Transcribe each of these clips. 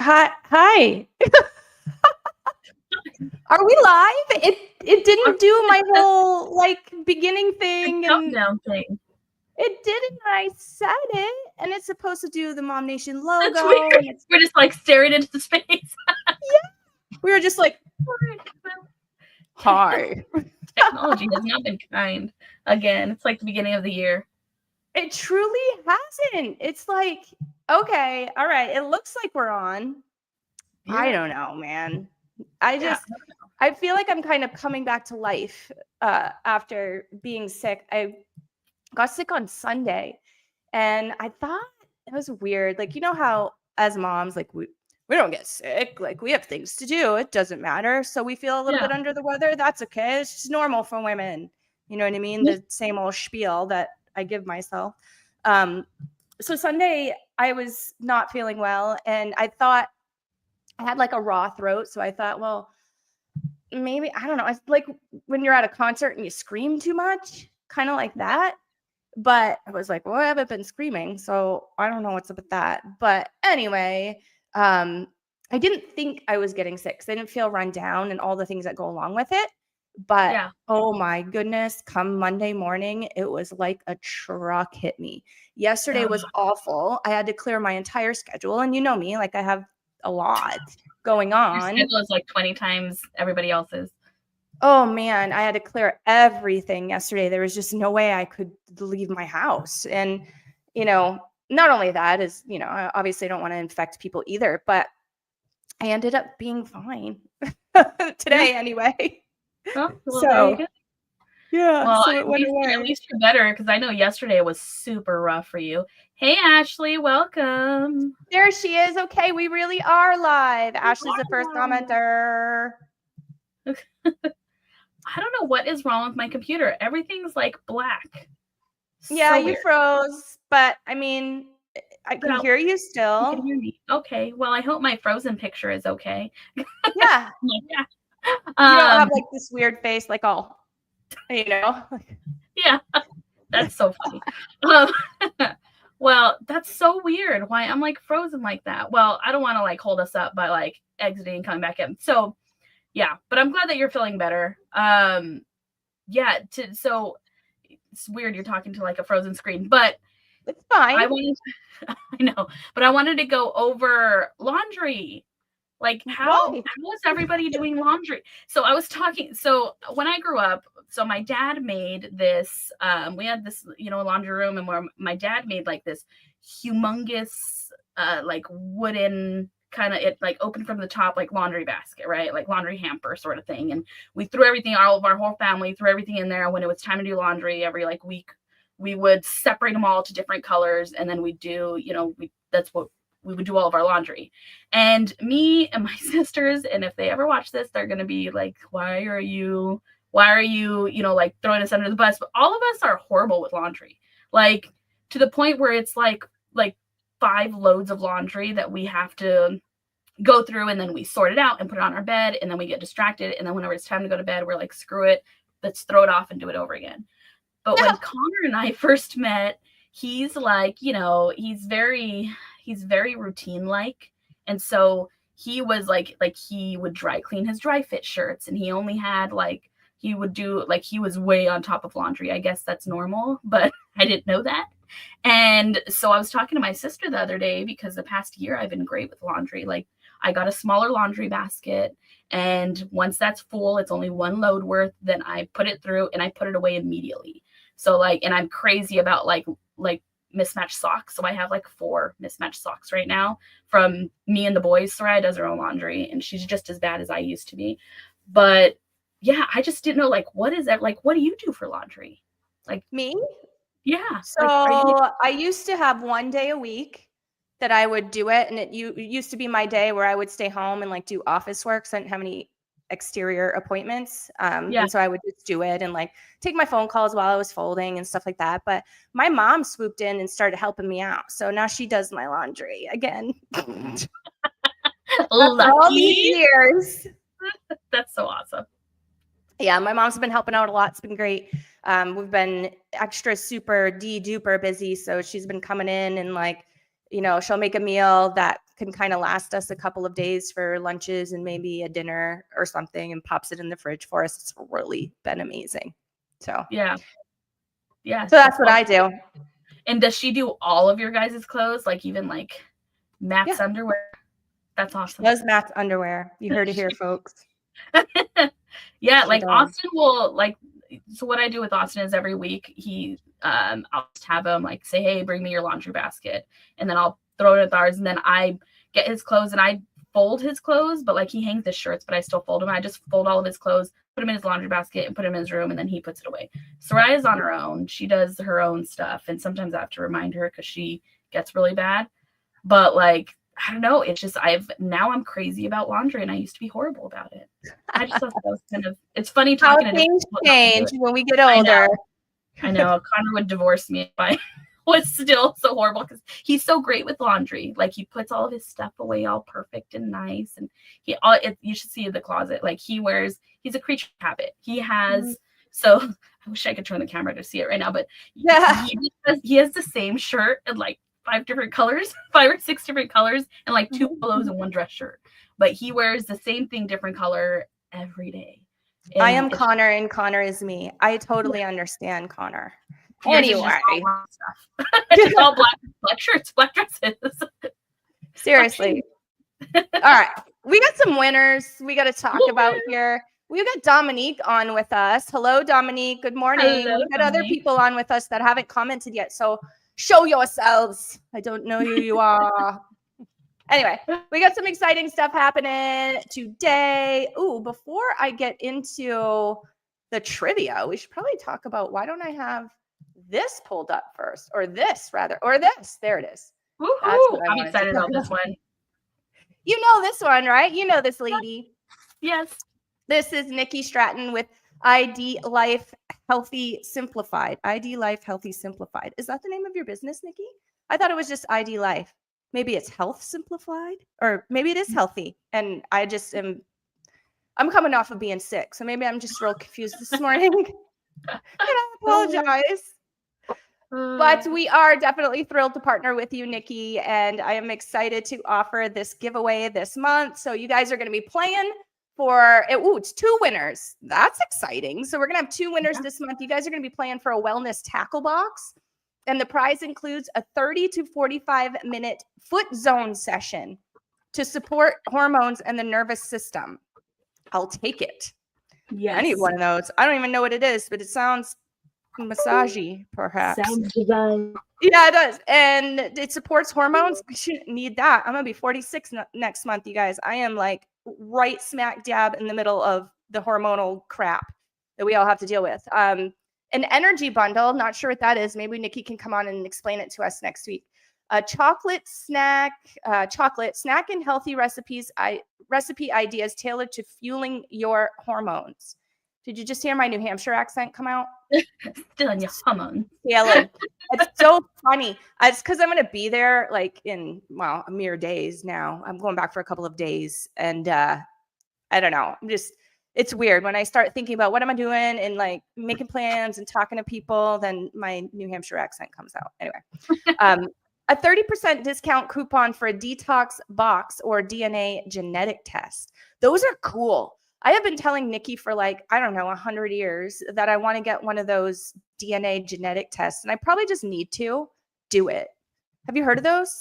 Hi. Are we live? It didn't do my whole beginning The thing, and countdown thing. it didn't. I said it, and it's supposed to do the MOMnation That's logo, weird. and it's We're just like staring into space. we were just like, hi. Technology has not been kind. Again, it's like the beginning of the year. It truly hasn't. It's like, okay, all right. It looks like we're on. Yeah. I don't know, man. Yeah. I feel like I'm kind of coming back to life after being sick. I got sick on Sunday, and I thought it was weird. Like, you know how as moms, like we don't get sick. Like, we have things to do. It doesn't matter. So we feel a little Yeah. bit under the weather. That's okay. It's just normal for women. You know what I mean? The same old spiel that I give myself. So Sunday I was not feeling well, and I thought I had like a raw throat. So I thought, well, maybe, I don't know. It's like when you're at a concert and you scream too much, kind of like that. But I was like, well, I haven't been screaming, so I don't know what's up with that. But anyway, I didn't think I was getting sick because I didn't feel run down and all the things that go along with it. But Yeah. oh my goodness, come Monday morning, it was like a truck hit me. Yesterday was awful. I had to clear my entire schedule. And you know me, like I have a lot going Your on. schedule is like 20 times everybody else's. Oh man, I had to clear everything yesterday. There was just no way I could leave my house. And, not only that is, I obviously don't want to infect people either, but I ended up being fine today anyway. Oh, well, there you So, go. yeah, Well, so it went at away. least you're better because I know yesterday was super rough for you. Hey, Ashley, welcome. There she is. Okay, we really are live. Ashley's the first Live. commenter. I don't know what is wrong with my computer. Everything's like black. Yeah, So you weird. froze, but I mean, I can hear you You still. can hear me. Okay. Well, I hope my frozen picture is okay. Yeah. Yeah. You don't have like this weird face, like all, Yeah. That's so funny. Well, that's so weird. Why I'm like frozen like that. Well, I don't want to like hold us up by like exiting and coming back in. So yeah, but I'm glad that you're feeling better. Yeah. So it's weird you're talking to like a frozen screen, but it's fine. I know, but I wanted to go over laundry. Like how is everybody doing laundry? So I was talking, so when I grew up, so my dad made this, we had this, laundry room, and where my dad made like this humongous, like wooden kind of, it like open from the top, like laundry basket, right? Like laundry hamper sort of thing. And we threw everything, all of our whole family threw everything in there. When it was time to do laundry every like week, we would separate them all to different colors. And then we do, that's what we would do all of our laundry. And me and my sisters, and if they ever watch this, they're going to be like, why are you, like throwing us under the bus? But all of us are horrible with laundry. Like to the point where it's like 5 loads of laundry that we have to go through, and then we sort it out and put it on our bed, and then we get distracted. And then whenever it's time to go to bed, we're like, screw it, let's throw it off and do it over again. But when Connor and I first met, he's like, he's very routine like. And so he was like he would dry clean his dry fit shirts, and he only had like, he would do like, he was way on top of laundry. I guess that's normal, but I didn't know that. And so I was talking to my sister the other day, because the past year I've been great with laundry. Like I got a smaller laundry basket, and once that's full, it's only 1 load worth. Then I put it through and I put it away immediately. So like, and I'm crazy about like mismatched socks. So I have like 4 mismatched socks right now from me and the boys. Soraya does her own laundry, and she's just as bad as I used to be. But yeah, I just didn't know, like, what is that? Like, what do you do for laundry? Like Me? Yeah. So I used to have 1 day a week that I would do it. And it used to be my day where I would stay home and like do office work. So I didn't have any exterior appointments. And so I would just do it and like take my phone calls while I was folding and stuff like that. But my mom swooped in and started helping me out. So now she does my laundry again. All these years. That's so awesome. Yeah, my mom's been helping out a lot. It's been great. We've been extra super duper busy. So she's been coming in and like, she'll make a meal that can kind of last us a couple of days for lunches and maybe a dinner or something, and pops it in the fridge for us. It's really been amazing. So yeah. So that's what I do. And does she do all of your guys' clothes? Like even like Matt's underwear? That's awesome. She does Matt's underwear. You heard it here, folks. Yeah, like Austin will like, so what I do with Austin is every week I'll just have him like say, hey, bring me your laundry basket. And then I'll throw it at ours. And then I get his clothes and I fold his clothes, but like he hangs his shirts, but I still fold them. I just fold all of his clothes, put him in his laundry basket and put him in his room. And then he puts it away. Soraya's on her own. She does her own stuff. And sometimes I have to remind her because she gets really bad. But like, I don't know. It's just, I'm crazy about laundry and I used to be horrible about it. I just thought that was kind of, it's funny talking how things change when we get older. I know. Connor would divorce me if I was still so horrible because he's so great with laundry. Like he puts all of his stuff away all perfect and nice. And you should see the closet. Like he's a creature of habit. He has, so I wish I could turn the camera to see it right now, but he has the same shirt and like 5 or 6 different colors and like 2 polos and 1 dress shirt. But he wears the same thing, different color every day. And I am Connor and Connor is me. I totally understand Connor. Anyway. Just all black shirts, black dresses. Seriously. All right. We got some winners we got to talk about here. We've got Dominique on with us. Hello, Dominique. Good morning. Hello, We've got other people on with us that haven't commented yet. So show yourselves. I don't know who you are. Anyway, we got some exciting stuff happening today. Ooh, before I get into the trivia, we should probably talk about why don't I have this pulled up first, or this rather, or this. There it is. I'm excited about this one. You know this one, right? You know this lady. Yes. This is Nikki Stratton with ID Life Healthy Simplified. ID Life Healthy Simplified. Is that the name of your business, Nikki? I thought it was just ID Life. Maybe it's Health Simplified, or maybe it is healthy. And I'm coming off of being sick. So maybe I'm just real confused this morning. And I apologize. But we are definitely thrilled to partner with you, Nikki. And I am excited to offer this giveaway this month. So you guys are going to be playing for it. Ooh, it's 2 winners. That's exciting. So we're going to have 2 winners this month. You guys are going to be playing for a wellness tackle box. And the prize includes a 30 to 45-minute foot zone session to support hormones and the nervous system. I'll take it. Yes. I need one of those. I don't even know what it is, but it sounds massagey, perhaps. Sounds divine. Yeah, it does. And it supports hormones. I shouldn't need that. I'm going to be 46 next month, you guys. I am like right smack dab in the middle of the hormonal crap that we all have to deal with. An energy bundle, not sure what that is. Maybe Nikki can come on and explain it to us next week. A chocolate snack and healthy recipe ideas tailored to fueling your hormones. Did you just hear my New Hampshire accent come out? Still in your hormones. Taylor. It's so funny. It's because I'm going to be there like in, a mere days now. I'm going back for a couple of days. And I don't know. It's weird when I start thinking about what am I doing and like making plans and talking to people, then my New Hampshire accent comes out. Anyway, a 30% discount coupon for a detox box or DNA genetic test. Those are cool. I have been telling Nikki for 100 years that I want to get one of those DNA genetic tests, and I probably just need to do it. Have you heard of those?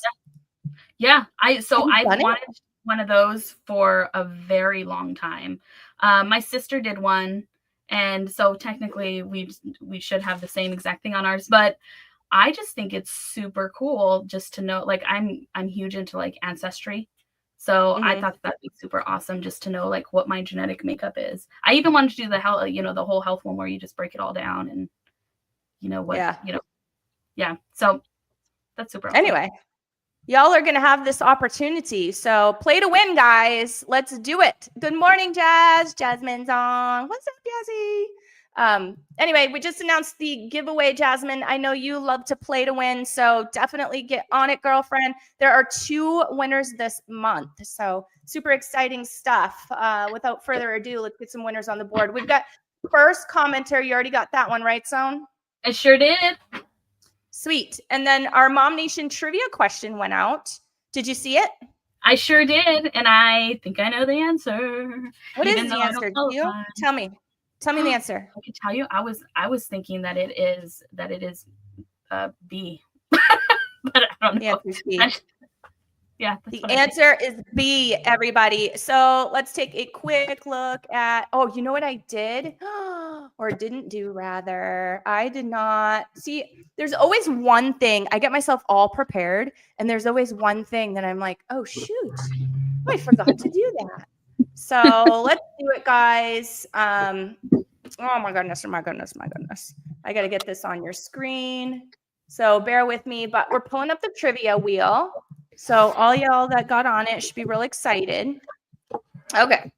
Yeah. I've wanted one of those for a very long time. My sister did one, and so technically we should have the same exact thing on ours, but I just think it's super cool just to know, like I'm huge into like ancestry. So I thought that'd be super awesome just to know like what my genetic makeup is. I even wanted to do the whole health one where you just break it all down and yeah. So that's super awesome. Anyway, y'all are going to have this opportunity. So play to win, guys. Let's do it. Good morning, Jazz. Jasmine's on. What's up, Jazzy? Anyway, we just announced the giveaway, Jasmine. I know you love to play to win, so definitely get on it, girlfriend. There are 2 winners this month, so super exciting stuff. Without further ado, let's get some winners on the board. We've got first commenter. You already got that one, right, Zone? I sure did. Sweet. And then our MOMnation trivia question went out. Did you see it? I sure did, and I think I know the answer. What is Even the though I don't answer? Do you? qualify. Tell me. Tell me the answer. I can tell you, I was thinking that it is B, but I don't The know. answer is B. Yeah, the answer is B, everybody. So let's take a quick look at, oh, you know what I did? Or didn't do, rather. I did not. See, there's always one thing. I get myself all prepared, and there's always one thing that I'm like, oh, shoot. I forgot to do that. So let's do it, guys. Oh, my goodness. Oh, my goodness. My goodness. I got to get this on your screen. So bear with me, but we're pulling up the trivia wheel. So all y'all that got on it should be real excited. Okay.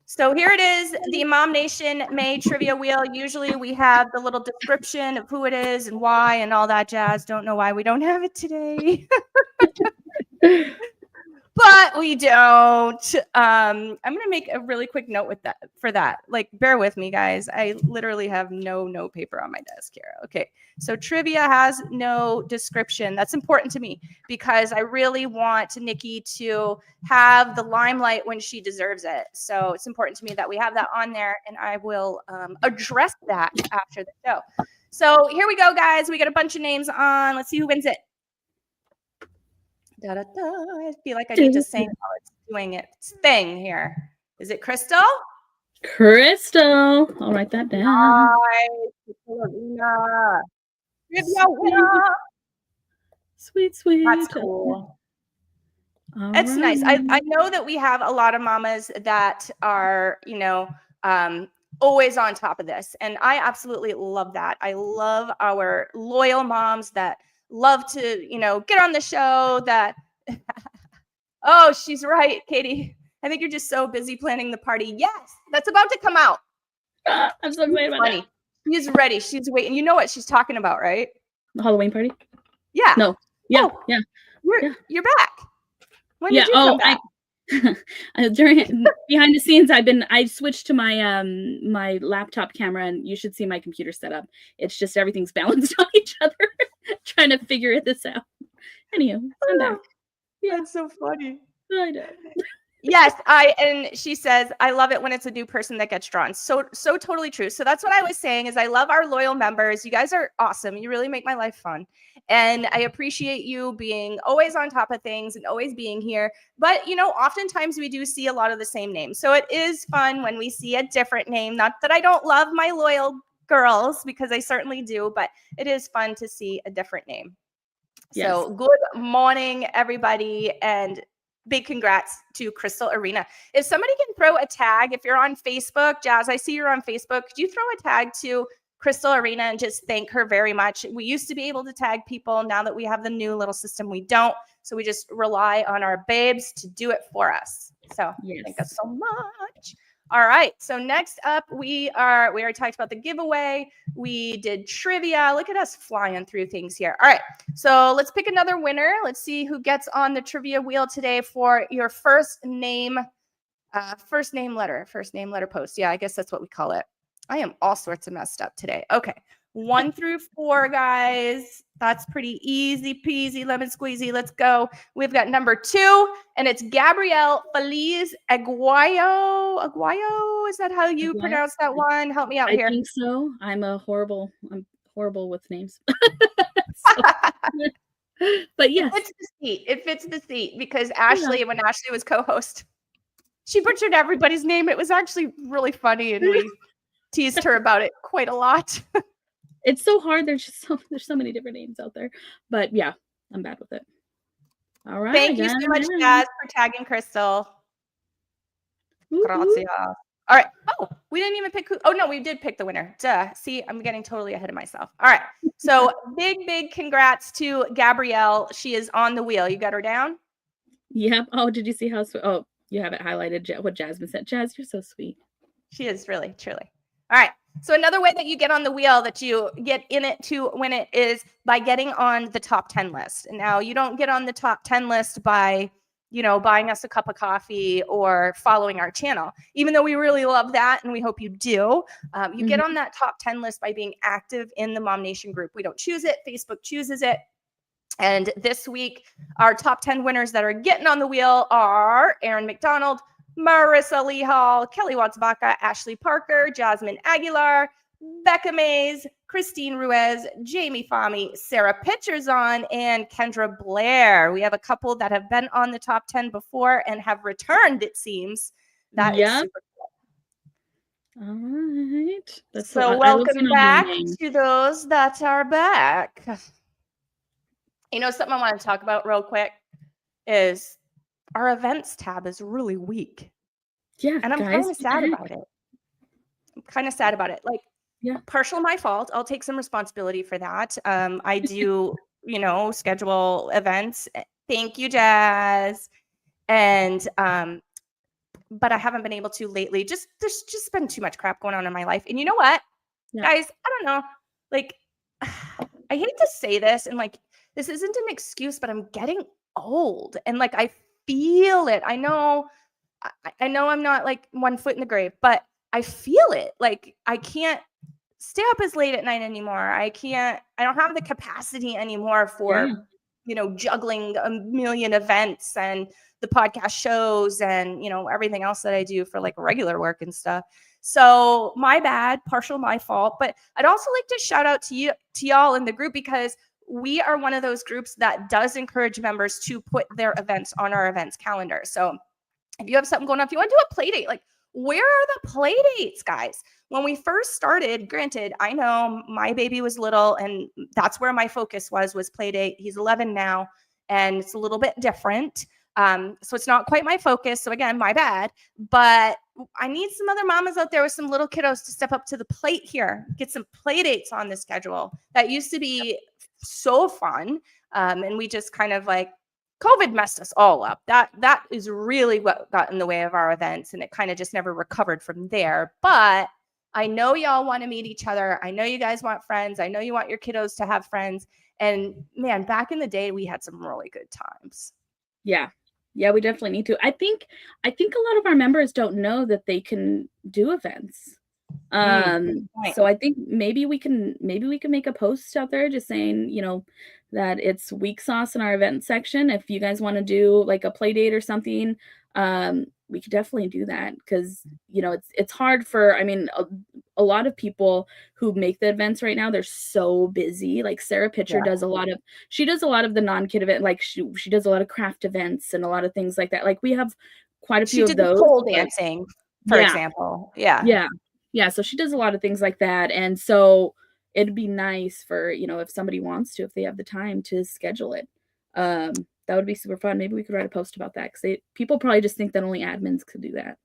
So here it is, the MOMnation May trivia wheel. Usually we have the little description of who it is and why and all that jazz. Don't know why we don't have it today. But we don't. I'm gonna make a really quick note with that for that. Like, bear with me, guys. I literally have no note paper on my desk here. Okay, so trivia has no description. That's important to me because I really want Nikki to have the limelight when she deserves it. So it's important to me that we have that on there, and I will address that after the show. So here we go, guys. We got a bunch of names on. Let's see who wins it. Da, da, da. I feel like I need to sing while it's doing its thing here. Is it Crystal? Crystal. I'll write that down. Sweet, sweet. That's cool. It's nice. I know that we have a lot of mamas that are, you know, always on top of this. And I absolutely love that. I love our loyal moms that love to, you know, get on the show that, oh, she's right, Katie. I think you're just so busy planning the party. Yes, that's about to come out. I'm so excited about that. She's ready. She's waiting. You know what she's talking about, right? The Halloween party? Yeah. No. Yeah. Oh, yeah. You're back. When did you come back? During behind the scenes, I switched to my my laptop camera, and you should see my computer setup. It's just everything's balanced on each other, trying to figure this out. Anyhow, I'm back. Yeah, it's so funny. I know. Yes, and she says, I love it when it's a new person that gets drawn. So totally true. So that's what I was saying is I love our loyal members. You guys are awesome. You really make my life fun. And I appreciate you being always on top of things and always being here. But, you know, oftentimes we do see a lot of the same names. So it is fun when we see a different name. Not that I don't love my loyal girls, because I certainly do, but it is fun to see a different name. Yes. So good morning, everybody. And big congrats to Crystal Arena. If somebody can throw a tag, if you're on Facebook, Jazz, I see you're on Facebook. Could you throw a tag to Crystal Arena and just thank her very much? We used to be able to tag people. Now that we have the new little system, we don't. So we just rely on our babes to do it for us. So thank us so much. All right. So next up, we already talked about the giveaway. We did trivia. Look at us flying through things here. All right. So let's pick another winner. Let's see who gets on the trivia wheel today for your first name letter post. Yeah, I guess that's what we call it. I am all sorts of messed up today. Okay. 1 through 4, guys. That's pretty easy peasy, lemon squeezy. Let's go. We've got number 2, and it's Gabrielle Feliz Aguayo. Aguayo, is that how you pronounce that one? Help me out here. I think so. I'm horrible with names. But yes. It fits the seat because Ashley, when Ashley was co-host, she butchered everybody's name. It was actually really funny, and we teased her about it quite a lot. It's so hard. There's so many different names out there. But yeah, I'm bad with it. All right. Thank you so much, Jazz, for tagging Crystal. Grazie. All right. Oh, we didn't even pick who. Oh, no, we did pick the winner. Duh. See, I'm getting totally ahead of myself. All right. So big congrats to Gabrielle. She is on the wheel. You got her down? Yep. Oh, did you see how sweet? Oh, you have it highlighted what Jasmine said. Jazz, you're so sweet. She is really, truly. All right. So another way that you get on the wheel, that you get in it to win it, is by getting on the top 10 list. And now you don't get on the top 10 list by, you know, buying us a cup of coffee or following our channel, even though we really love that and we hope you do. You get on that top 10 list by being active in the MOMnation group. We don't choose it. Facebook chooses it. And this week, our top 10 winners that are getting on the wheel are Aaron McDonald, Marissa Lee Hall, Kelly Watts-Baca, Ashley Parker, Jasmine Aguilar, Becca Mays, Christine Ruiz, Jamie Fahmy, Sarah Pitcherzon, and Kendra Blair. We have a couple that have been on the top 10 before and have returned, it seems. That is super cool. All right. So welcome back to those that are back. You know, something I want to talk about real quick is our events tab is really weak. Yeah, and I'm kind of sad about it. Like, partial my fault. I'll take some responsibility for that. I do, you know, schedule events. Thank you, Jazz. And but I haven't been able to lately. There's just been too much crap going on in my life. And you know what, guys? I don't know. Like, I hate to say this, and like, this isn't an excuse, but I'm getting old, and like, I feel it. I know I'm not like 1 foot in the grave, but I feel it. Like, I can't stay up as late at night anymore. I don't have the capacity anymore for, you know, juggling a million events and the podcast shows and, you know, everything else that I do for like regular work and stuff. So my bad, partial my fault. But I'd also like to shout out to y'all in the group, because we are one of those groups that does encourage members to put their events on our events calendar. So if you have something going on, if you want to do a play date, like, where are the play dates, guys? When we first started, granted, I know my baby was little and that's where my focus was play date. He's 11 now and it's a little bit different. So it's not quite my focus. So again, my bad, but I need some other mamas out there with some little kiddos to step up to the plate here, get some play dates on the schedule. That used to be so fun. And we just kind of like, COVID messed us all up. That is really what got in the way of our events, and it kind of just never recovered from there. But I know y'all want to meet each other. I know you guys want friends. I know you want your kiddos to have friends. And man, back in the day, we had some really good times. Yeah, we definitely need to. I think a lot of our members don't know that they can do events. So I think maybe we can make a post out there just saying, you know, that it's weak sauce in our event section. If you guys want to do like a play date or something, we could definitely do that, because, you know, it's hard for, I mean, a lot of people who make the events right now, they're so busy. Like Sarah Pitcher does a lot of the non-kid event, like she does a lot of craft events and a lot of things like that. Like we have quite a few of those. Pole dancing, for example. Yeah, so she does a lot of things like that. And so it'd be nice for, you know, if somebody wants to, if they have the time to schedule it. That would be super fun. Maybe we could write a post about that, because people probably just think that only admins could do that.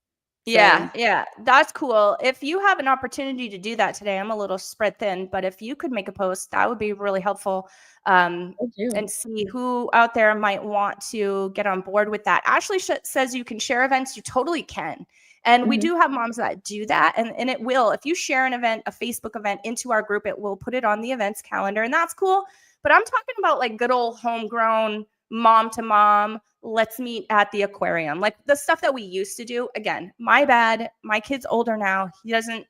So, yeah, that's cool. If you have an opportunity to do that today, I'm a little spread thin, but if you could make a post, that would be really helpful. And see who out there might want to get on board with that. Ashley says you can share events. You totally can. And we do have moms that do that. And it will, if you share an event, a Facebook event into our group, it will put it on the events calendar, and that's cool. But I'm talking about like good old homegrown mom to mom, let's meet at the aquarium, like the stuff that we used to do. Again, my bad. My kid's older now. He doesn't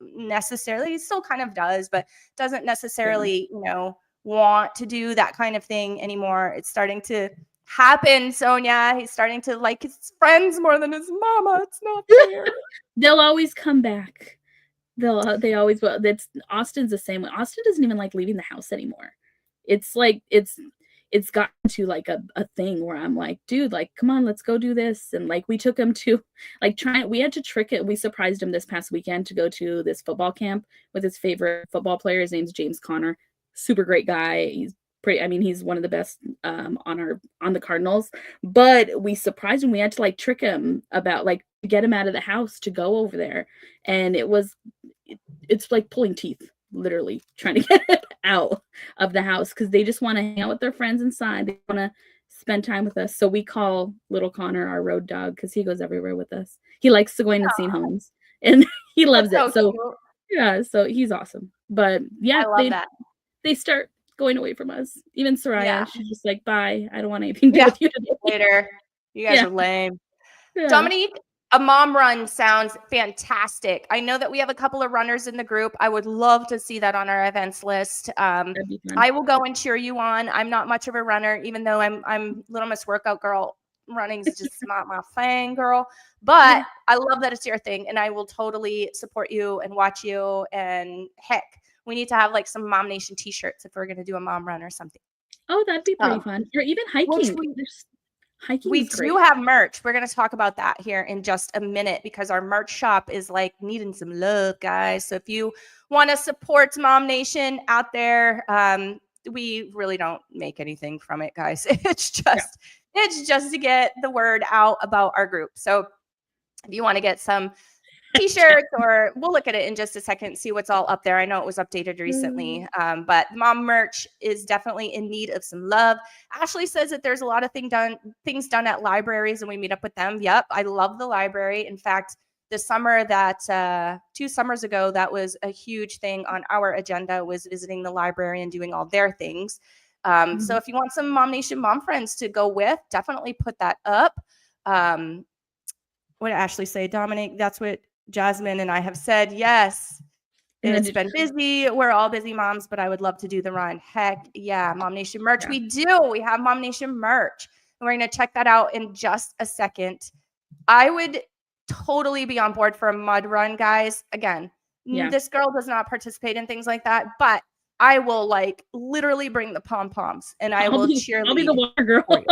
necessarily, he still kind of does, but doesn't necessarily, you know, want to do that kind of thing anymore. It's starting to happen, Sonia. He's starting to like his friends more than his mama. It's not fair. They'll always come back. They always will. That's Austin's the same way. Austin doesn't even like leaving the house anymore. It's like it's gotten to like a thing where I'm like, dude, like, come on, let's go do this. And like, we took him to like we had to trick it. We surprised him this past weekend to go to this football camp with his favorite football player. His name's James Conner. Super great guy. He's one of the best on the Cardinals, but we surprised him. We had to like trick him about like get him out of the house to go over there. And it's like pulling teeth, literally trying to get him out of the house, because they just want to hang out with their friends inside. They want to spend time with us. So we call little Connor our road dog, because he goes everywhere with us. He likes to go in and see homes, and he loves it. So yeah, so he's awesome. But yeah, they start going away from us. Even Soraya, she's just like, bye. I don't want anything to do with you today. Later. You guys are lame. Dominique, A mom run sounds fantastic. I know that we have a couple of runners in the group. I would love to see that on our events list. That'd be fun. I will go and cheer you on. I'm not much of a runner, even though I'm Little Miss Workout Girl. Running's just not my thing, girl. But I love that it's your thing, and I will totally support you and watch you. And heck, we need to have like some MOMnation t-shirts if we're gonna do a mom run or something. Oh, that'd be pretty fun. Or even hiking. Hiking we is great. do have merch. We're going to talk about that here in just a minute because our merch shop is like needing some love, guys. So if you want to support MOMnation out there, we really don't make anything from it, guys. It's just to get the word out about our group. So if you want to get some t-shirts, or we'll look at it in just a second, see what's all up there. I know it was updated recently, but mom merch is definitely in need of some love. Ashley says that there's a lot of things done at libraries and we meet up with them. Yep, I love the library. In fact, the summer that 2 summers ago, that was a huge thing on our agenda, was visiting the library and doing all their things. So if you want some MOMnation mom friends to go with, definitely put that up. What did Ashley say, Dominic? That's what Jasmine and I have said. Yes, it's been busy. We're all busy moms, but I would love to do the run. Heck yeah, MOMnation merch. We do. We have MOMnation merch. And we're going to check that out in just a second. I would totally be on board for a mud run, guys. Again, this girl does not participate in things like that, but I will like literally bring the pom-poms and I'll cheerlead. I'll be the water girl.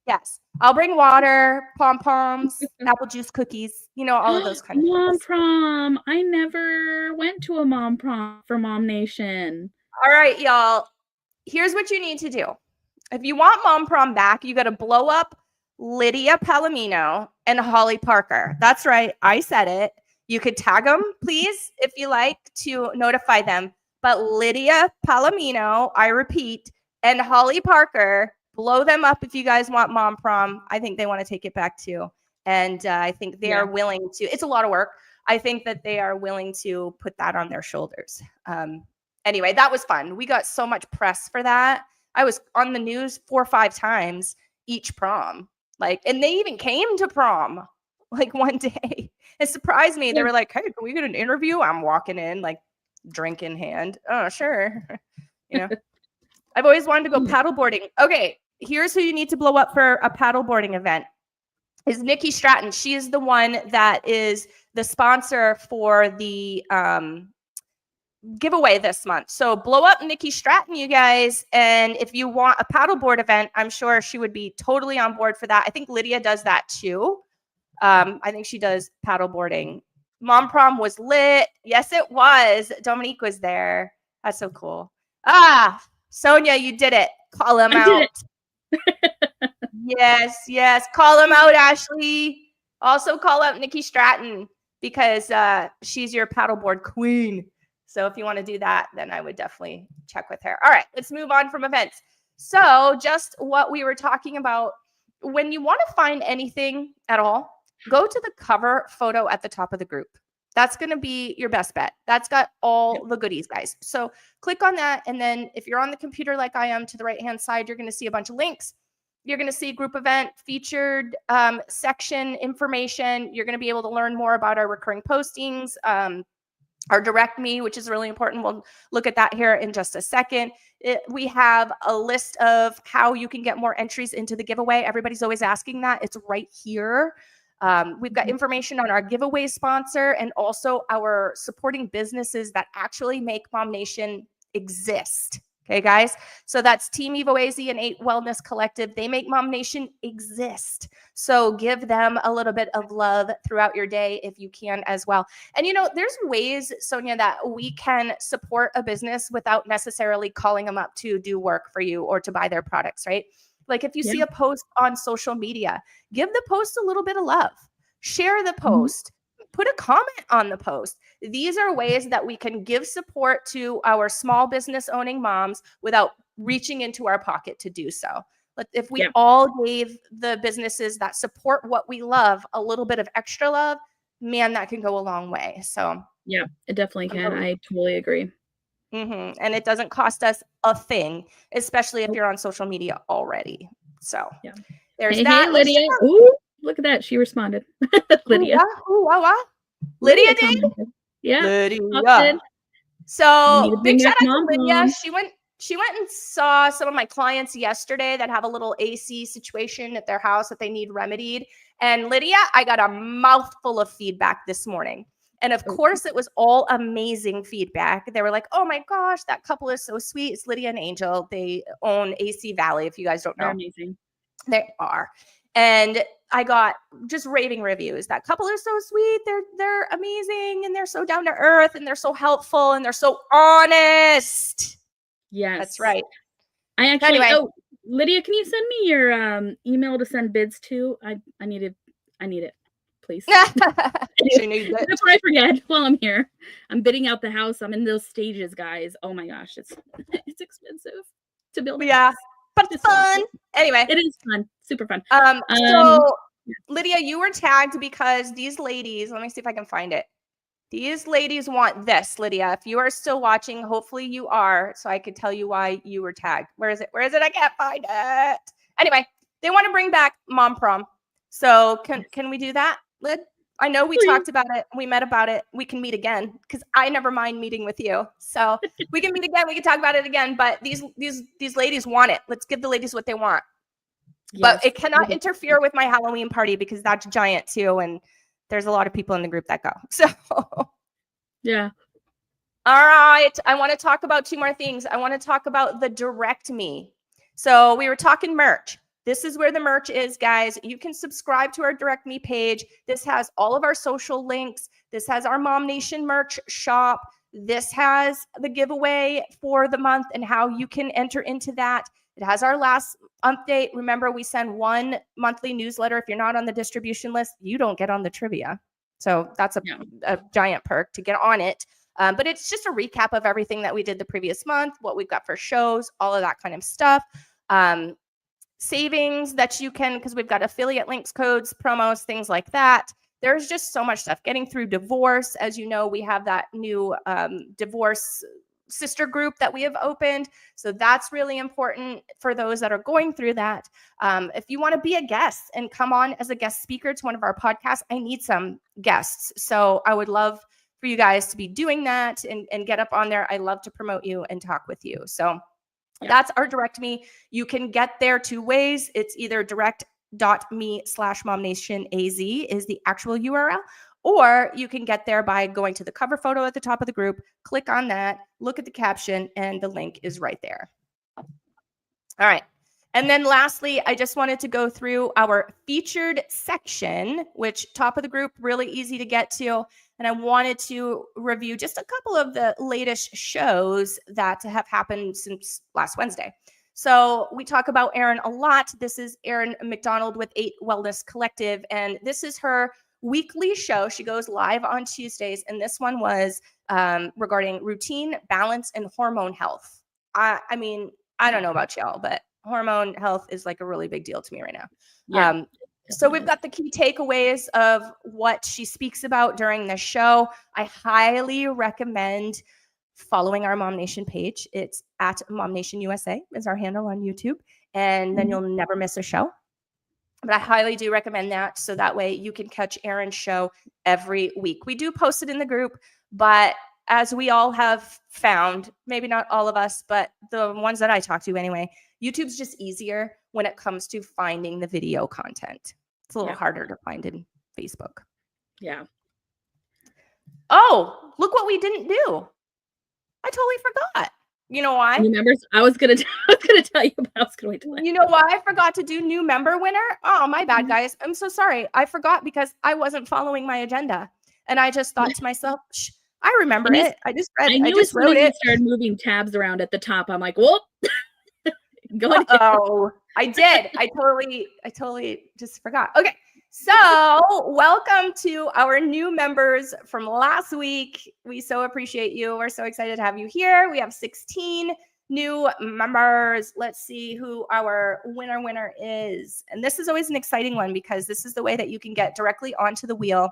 Yes, I'll bring water, pom-poms, apple juice, cookies, all of those kind of things. Mom prom. I never went to a mom prom for MOMnation. All right, y'all. Here's what you need to do. If you want mom prom back, you got to blow up Lydia Palomino and Holly Parker. That's right. I said it. You could tag them, please, if you like, to notify them. But Lydia Palomino, I repeat, and Holly Parker, blow them up if you guys want mom prom. I think they want to take it back too. And I think they are willing to. It's a lot of work. I think that they are willing to put that on their shoulders. Anyway, that was fun. We got so much press for that. I was on the news 4 or 5 times each prom. And they even came to prom one day. It surprised me. They were like, hey, can we get an interview? I'm walking in drink in hand. Oh, sure. I've always wanted to go paddleboarding. Okay, here's who you need to blow up for a paddleboarding event. Is Nikki Stratton. She is the one that is the sponsor for the giveaway this month. So blow up Nikki Stratton, you guys. And if you want a paddleboard event, I'm sure she would be totally on board for that. I think Lydia does that too. I think she does paddleboarding. Mom prom was lit. Yes, it was. Dominique was there. That's so cool. Sonia, you did it. Call him out. Yes. Call him out, Ashley. Also call out Nikki Stratton because she's your paddleboard queen. So if you want to do that, then I would definitely check with her. All right, let's move on from events. So just what we were talking about, when you want to find anything at all, go to the cover photo at the top of the group. That's going to be your best bet. That's got all the goodies, guys. So click on that. And then if you're on the computer like I am, to the right-hand side, you're going to see a bunch of links. You're going to see group event, featured section information. You're going to be able to learn more about our recurring postings, our direct me, which is really important. We'll look at that here in just a second. We have a list of how you can get more entries into the giveaway. Everybody's always asking that. It's right here. We've got information on our giveaway sponsor and also our supporting businesses that actually make MOMnation exist. Okay, guys. So that's Team EvoAZ and 8 Wellness Collective. They make MOMnation exist. So give them a little bit of love throughout your day if you can as well. And there's ways, Sonia, that we can support a business without necessarily calling them up to do work for you or to buy their products, right? Like if you see a post on social media, give the post a little bit of love. Share the post. Put a comment on the post. These are ways that we can give support to our small business owning moms without reaching into our pocket to do so. But if we all gave the businesses that support what we love a little bit of extra love, man, that can go a long way. So yeah, it definitely can. I totally agree. And it doesn't cost us a thing, especially if you're on social media already. So there's that. Hey, Lydia. Ooh, look at that. She responded. Lydia. Lydia did? commented. Yeah. Lydia. Popped in. So bring big shout back out to Mom Lydia. Prom. She went and saw some of my clients yesterday that have a little AC situation at their house that they need remedied. And Lydia, I got a mouthful of feedback this morning. And of course, it was all amazing feedback. They were like, oh my gosh, that couple is so sweet. It's Lydia and Angel. They own AC Valley, if you guys don't know. They're amazing. They are. And I got just raving reviews. That couple is so sweet. They're amazing. And they're so down to earth. And they're so helpful. And they're so honest. Yes. That's right. I actually, Anyway. oh, Lydia, can you send me your email to send bids to? I need it, please. She needs it. Before I forget, while I'm here, I'm bidding out the house. I'm in those stages, guys. Oh my gosh, it's expensive to build. Yeah, but it's fun. Anyway, it is fun, super fun. So Lydia, you were tagged because these ladies. Let me see if I can find it. These ladies want this, Lydia. If you are still watching, hopefully you are, so I could tell you why you were tagged. Where is it? Where is it? I can't find it. Anyway, they want to bring back Mom Prom. So can we do that, Lyd? I know we talked about it. We met about it. We can meet again because I never mind meeting with you. So we can meet again. We can talk about it again. But these ladies want it. Let's give the ladies what they want. Yes. But it cannot interfere with my Halloween party because that's giant too. And there's a lot of people in the group that go. So yeah. All right. I want to talk about two more things. I want to talk about the direct me. So we were talking merch. This is where the merch is, guys. You can subscribe to our direct me page. This has all of our social links. This has our MOMnation merch shop. This has the giveaway for the month and how you can enter into that. It has our last update. Remember, we send one monthly newsletter. If you're not on the distribution list, you don't get on the trivia. So that's a giant perk to get on it. But it's just a recap of everything that we did the previous month, what we've got for shows, all of that kind of stuff. Savings that you can, because we've got affiliate links, codes, promos, things like that. There's just so much stuff. Getting through divorce. As you know, we have that new divorce sister group that we have opened. So that's really important for those that are going through that. If you want to be a guest and come on as a guest speaker to one of our podcasts, I need some guests. So I would love for you guys to be doing that and get up on there. I love to promote you and talk with you. So that's our direct me. You can get there two ways. It's either direct.me/MOMnationAZ is the actual URL. Or you can get there by going to the cover photo at the top of the group, click on that, look at the caption, and the link is right there. All right. And then lastly, I just wanted to go through our featured section, which top of the group, really easy to get to. And I wanted to review just a couple of the latest shows that have happened since last Wednesday. So we talk about Erin a lot. This is Erin McDonald with 8 Wellness Collective, and this is her weekly show. She goes live on Tuesdays, and this one was regarding routine, balance, and hormone health. I mean, I don't know about y'all, but hormone health is like a really big deal to me right now. Yeah. So we've got the key takeaways of what she speaks about during the show. I highly recommend following our MOMnation page. It's at MOMnation USA is our handle on YouTube, and then you'll never miss a show. But I highly do recommend that. So that way you can catch Erin's show every week. We do post it in the group, but as we all have found, maybe not all of us, but the ones that I talk to anyway, YouTube's just easier when it comes to finding the video content. It's a little harder to find in Facebook. Yeah. Oh, look what we didn't do. I totally forgot. You know why? New members. I was gonna tell you, but I was gonna wait till you know why I forgot to do new member winner? Oh, my bad, guys. I'm so sorry. I forgot because I wasn't following my agenda, and I just thought to myself, "Shh, I remember it. I just read. I just wrote it." Started moving tabs around at the top. I'm like, whoop. Go ahead. Oh, I did. I totally just forgot. Okay. So welcome to our new members from last week. We so appreciate you. We're so excited to have you here. We have 16 new members. Let's see who our winner is. And this is always an exciting one because this is the way that you can get directly onto the wheel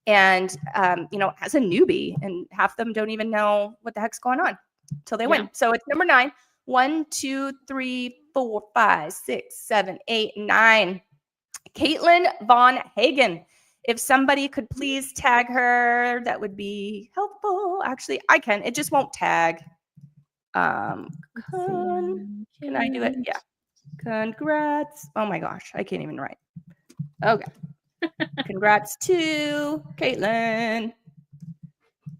and, as a newbie, and half them don't even know what the heck's going on until they win. So it's number 9. 1, 2, 3, 4, 5, 6, 7, 8, 9. Caitlin Von Hagen. If somebody could please tag her, that would be helpful. Actually, I can. It just won't tag. Can I do it? Yeah. Congrats. Oh my gosh, I can't even write. Okay. Congrats to Caitlin.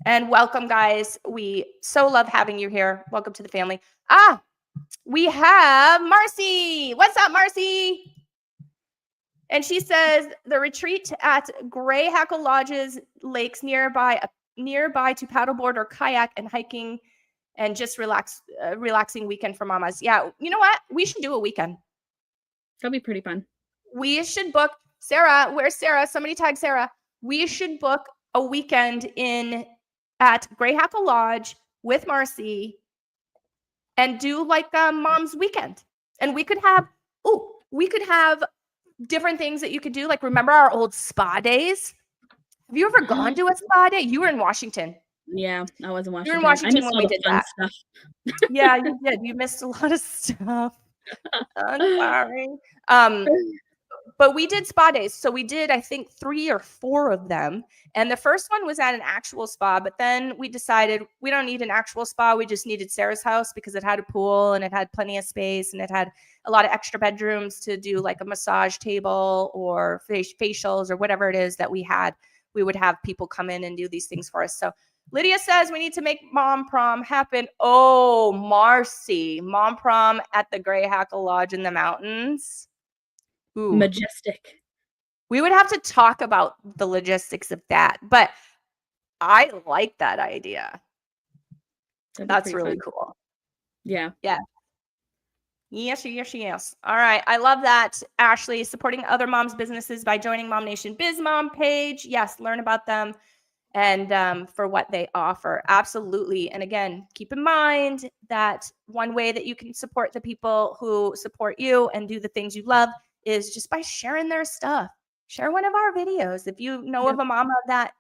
And welcome, guys. We so love having you here. Welcome to the family. We have Marcy. What's up, Marcy? And she says the retreat at Gray Hackle Lodge's lakes nearby to paddleboard or kayak and hiking and just relaxing weekend for mamas. Yeah, you know what? We should do a weekend. That'll be pretty fun. We should book Sarah. Where's Sarah? Somebody tag Sarah. We should book a weekend at Gray Hackle Lodge with Marcy and do like a mom's weekend. And we could have different things that you could do. Like, remember our old spa days? Have you ever gone to a spa day? You were in Washington. Yeah, I was in Washington. You were in Washington when we did that. Stuff. Yeah, you did. You missed a lot of stuff. I'm sorry. But we did spa days. So we did, I think, 3 or 4 of them. And the first one was at an actual spa. But then we decided we don't need an actual spa. We just needed Sarah's house because it had a pool and it had plenty of space and it had a lot of extra bedrooms to do like a massage table or facials or whatever it is that we had. We would have people come in and do these things for us. So Lydia says we need to make Mom Prom happen. Oh, Marcy, Mom Prom at the Gray Hackle Lodge in the mountains. Ooh. Majestic. We would have to talk about the logistics of that, but I like that idea. That's really fun. cool. Yeah. Yeah. Yes. All right. I love that, Ashley. Supporting other moms' businesses by joining MOMnation Biz Mom page. Yes, learn about them and for what they offer. Absolutely. And again, keep in mind that one way that you can support the people who support you and do the things you love is just by sharing their stuff. Share one of our videos. If you know of a mama that,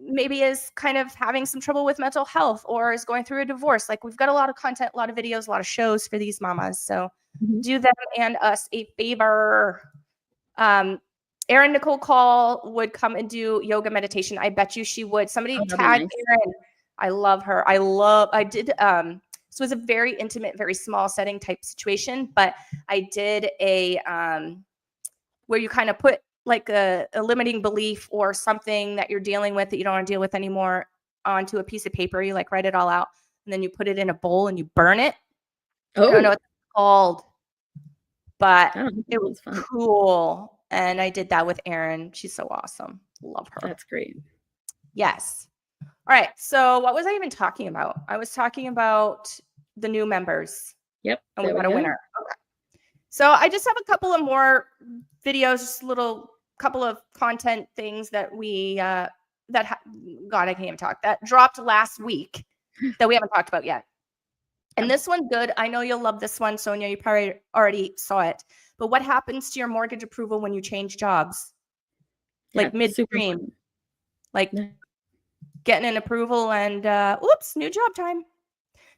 maybe is kind of having some trouble with mental health or is going through a divorce, like we've got a lot of content, a lot of videos, a lot of shows for these mamas. So do them and us a favor. Erin Nicole Call would come and do yoga meditation. I bet you she would. Somebody tag nice. Erin. I love her. I did this was a very intimate, very small setting type situation, but I did a where you kind of put like a limiting belief or something that you're dealing with that you don't want to deal with anymore onto a piece of paper. You like write it all out and then you put it in a bowl and you burn it. I don't know what it's called, but it was cool. And I did that with Erin. She's so awesome. Love her. That's great. Yes. All right. So what was I even talking about? I was talking about the new members. Yep. And we got a winner. Okay. So I just have a couple of more videos, just couple of content things that we, God, I can't even talk, that dropped last week that we haven't talked about yet. And this one, good. I know you'll love this one, Sonia. You probably already saw it. But what happens to your mortgage approval when you change jobs? Like midstream. Like getting an approval and oops, new job time.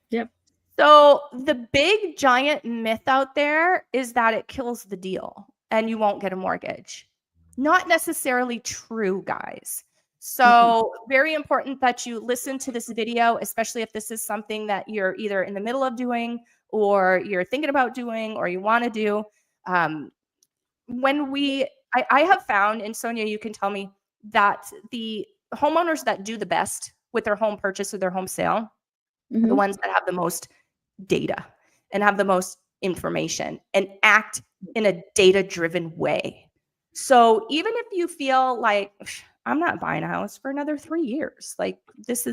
Yep. So the big giant myth out there is that it kills the deal and you won't get a mortgage. Not necessarily true, guys. So very important that you listen to this video, especially if this is something that you're either in the middle of doing or you're thinking about doing or you want to do. I have found, and Sonia, you can tell me, that the homeowners that do the best with their home purchase or their home sale are the ones that have the most data and have the most information and act in a data-driven way. So even if you feel like I'm not buying a house for another 3 years, like this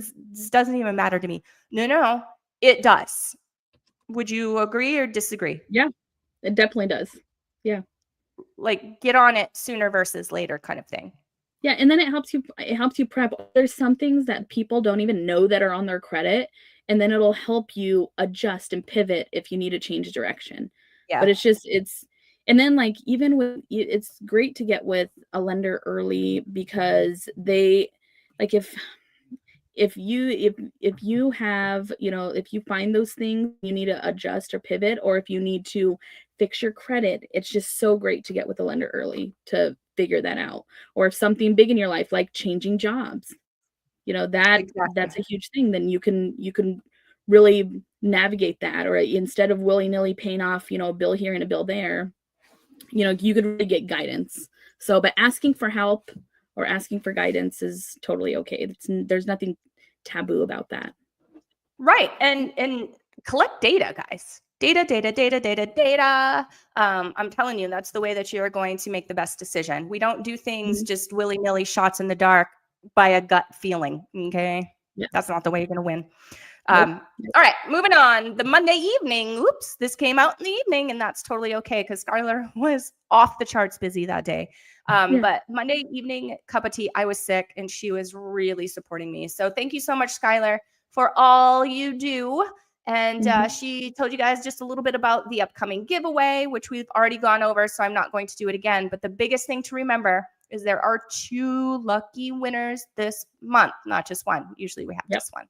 doesn't even matter to me. No, it does. Would you agree or disagree? Yeah, it definitely does. Yeah. Like get on it sooner versus later kind of thing. Yeah. And then it helps you prep. There's some things that people don't even know that are on their credit. And then it'll help you adjust and pivot if you need to change direction. Yeah. But and then like, even with, it's great to get with a lender early because they like, if you have, if you find those things you need to adjust or pivot, or if you need to fix your credit. It's just so great to get with a lender early to figure that out. Or if something big in your life, like changing jobs, that's Exactly. a huge thing. Then you can really navigate that. Or instead of willy-nilly paying off, a bill here and a bill there, you could really get guidance. So, but asking for help or asking for guidance is totally okay. There's nothing taboo about that. Right. And collect data, guys. Data. I'm telling you, that's the way that you're going to make the best decision. We don't do things just willy-nilly, shots in the dark by a gut feeling. Okay. Yeah. That's not the way you're going to win. Nope. All right, moving on. The Monday evening. Oops, this came out in the evening, and that's totally okay because Skylar was off the charts busy that day. But Monday evening, cup of tea. I was sick, and she was really supporting me. So thank you so much, Skylar, for all you do. And she told you guys just a little bit about the upcoming giveaway, which we've already gone over, so I'm not going to do it again. But the biggest thing to remember is there are 2 lucky winners this month, not just one. Usually we have just one.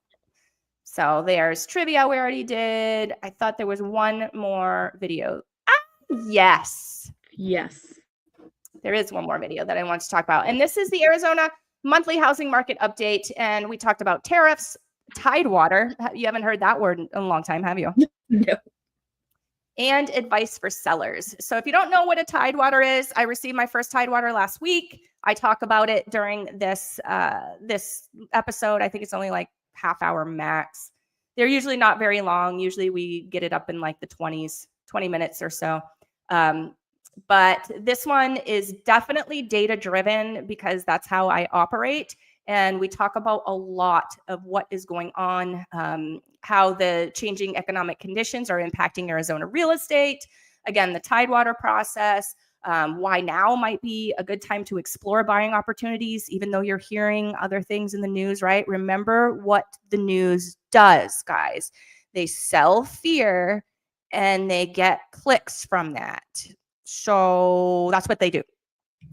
So there's trivia we already did. I thought there was one more video. Yes. There is one more video that I want to talk about. And this is the Arizona monthly housing market update. And we talked about tariffs, Tidewater. You haven't heard that word in a long time, have you? No. And advice for sellers. So if you don't know what a Tidewater is, I received my first Tidewater last week. I talk about it during this this episode. I think it's only like half hour max. They're usually not very long. Usually we get it up in like the 20 minutes or so. But this one is definitely data driven because that's how I operate. And we talk about a lot of what is going on, how the changing economic conditions are impacting Arizona real estate. Again, the Tidewater process, why now might be a good time to explore buying opportunities, even though you're hearing other things in the news, right? Remember what the news does, guys. They sell fear and they get clicks from that. So that's what they do.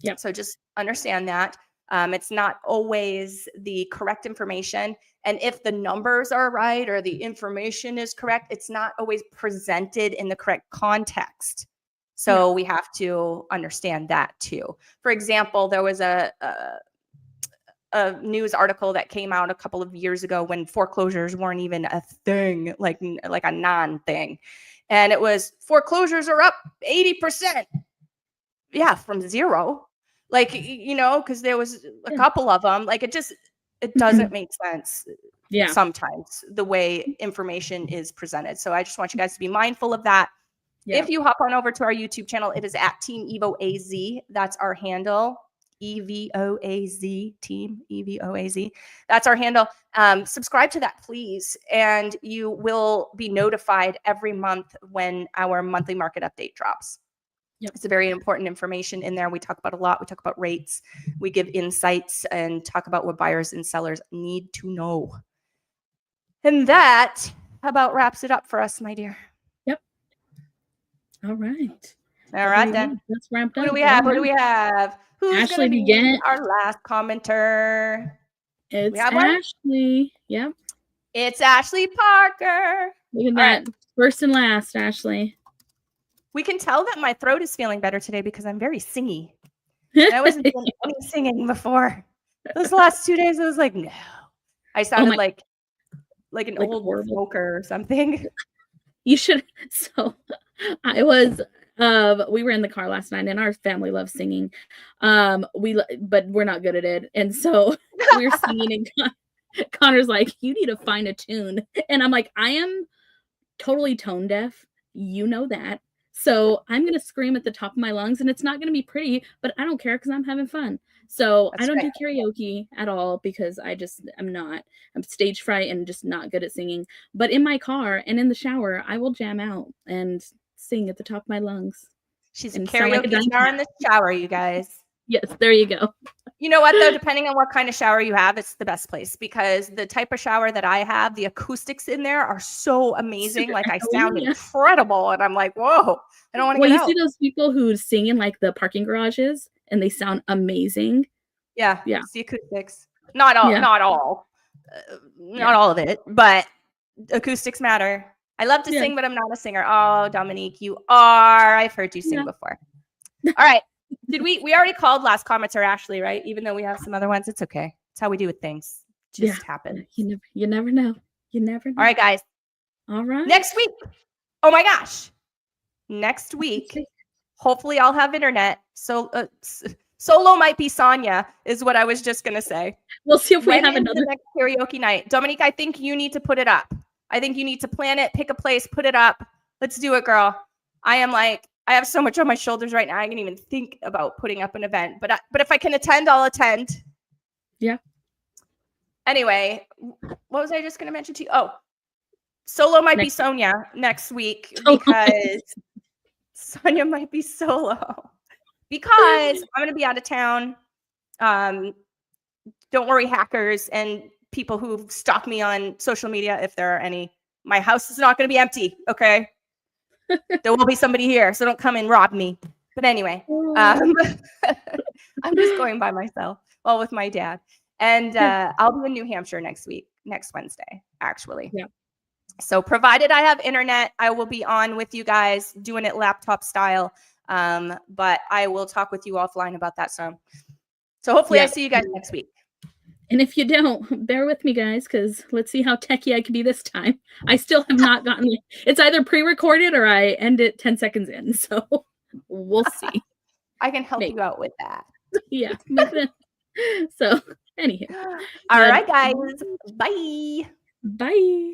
Yeah. So just understand that. It's not always the correct information. And if the numbers are right or the information is correct, it's not always presented in the correct context. So we have to understand that too. For example, there was a news article that came out a couple of years ago when foreclosures weren't even a thing, like a non-thing. And it was foreclosures are up 80%. Yeah, from zero. Like, because there was a couple of them. Like it doesn't make sense. Yeah. Sometimes the way information is presented. So I just want you guys to be mindful of that. Yeah. If you hop on over to our YouTube channel, it is at Team Evo AZ. That's our handle. EVOAZ, Team EVOAZ. That's our handle. Subscribe to that, please. And you will be notified every month when our monthly market update drops. Yep. It's a very important information in there. We talk about a lot. We talk about rates. We give insights and talk about what buyers and sellers need to know. And that about wraps it up for us, my dear. Yep. All right. All right, then. Let's ramp up. Who do we have? Who do we have? Who's Ashley going to be our last commenter? It's Ashley. Yep. It's Ashley Parker. Look at that. Right. First and last, Ashley. We can tell that my throat is feeling better today because I'm very singy. I wasn't doing any singing before. Those last 2 days, I was like, no. I sounded like an old smoker or something. You should. So I was, we were in the car last night and our family loves singing. But we're not good at it. And so we were singing and Connor's like, you need to find a tune. And I'm like, I am totally tone deaf. You know that. So I'm going to scream at the top of my lungs and it's not going to be pretty, but I don't care because I'm having fun. So I don't do karaoke at all because I'm stage fright and just not good at singing. But in my car and in the shower, I will jam out and sing at the top of my lungs. She's a karaoke star in the shower, you guys. Yes, there you go. You know what, though? Depending on what kind of shower you have, it's the best place because the type of shower that I have, the acoustics in there are so amazing. Like I sound incredible. And I'm like, whoa, I don't want to get out. You see those people who sing in like the parking garages and they sound amazing? Yeah. It's the acoustics. Not all of it, but acoustics matter. I love to Yeah. sing, but I'm not a singer. Oh, Dominique, you are. I've heard you sing Yeah. before. All right. Did we already called last commenter Ashley, right? Even though we have some other ones, it's okay. It's how we do with things. Just happen. You never know. You never know. All right, guys. All right. Next week. Oh my gosh. Next week. Hopefully I'll have internet. So solo might be Sonia is what I was just going to say. We'll see if we When have is another the next karaoke night? Dominique, I think you need to put it up. I think you need to plan it, pick a place, put it up. Let's do it, girl. I have so much on my shoulders right now. I can't even think about putting up an event. But if I can attend, I'll attend. Yeah. Anyway, what was I just going to mention to you? Oh, solo might be Sonia next week because Sonia might be solo because I'm going to be out of town. Don't worry, hackers and people who stalk me on social media, if there are any. My house is not going to be empty, okay? There will be somebody here, so don't come and rob me. But anyway, I'm just going by myself, well, with my dad. And I'll be in New Hampshire next Wednesday, actually. Yeah. So provided I have internet, I will be on with you guys doing it laptop style. But I will talk with you offline about that song. So hopefully I see you guys next week. And if you don't, bear with me, guys, because let's see how techie I can be this time. I still have not gotten it. It's either pre-recorded or I end it 10 seconds in. So we'll see. I can help you out with that. Yeah. So, anywho. All right, guys. Bye. Bye.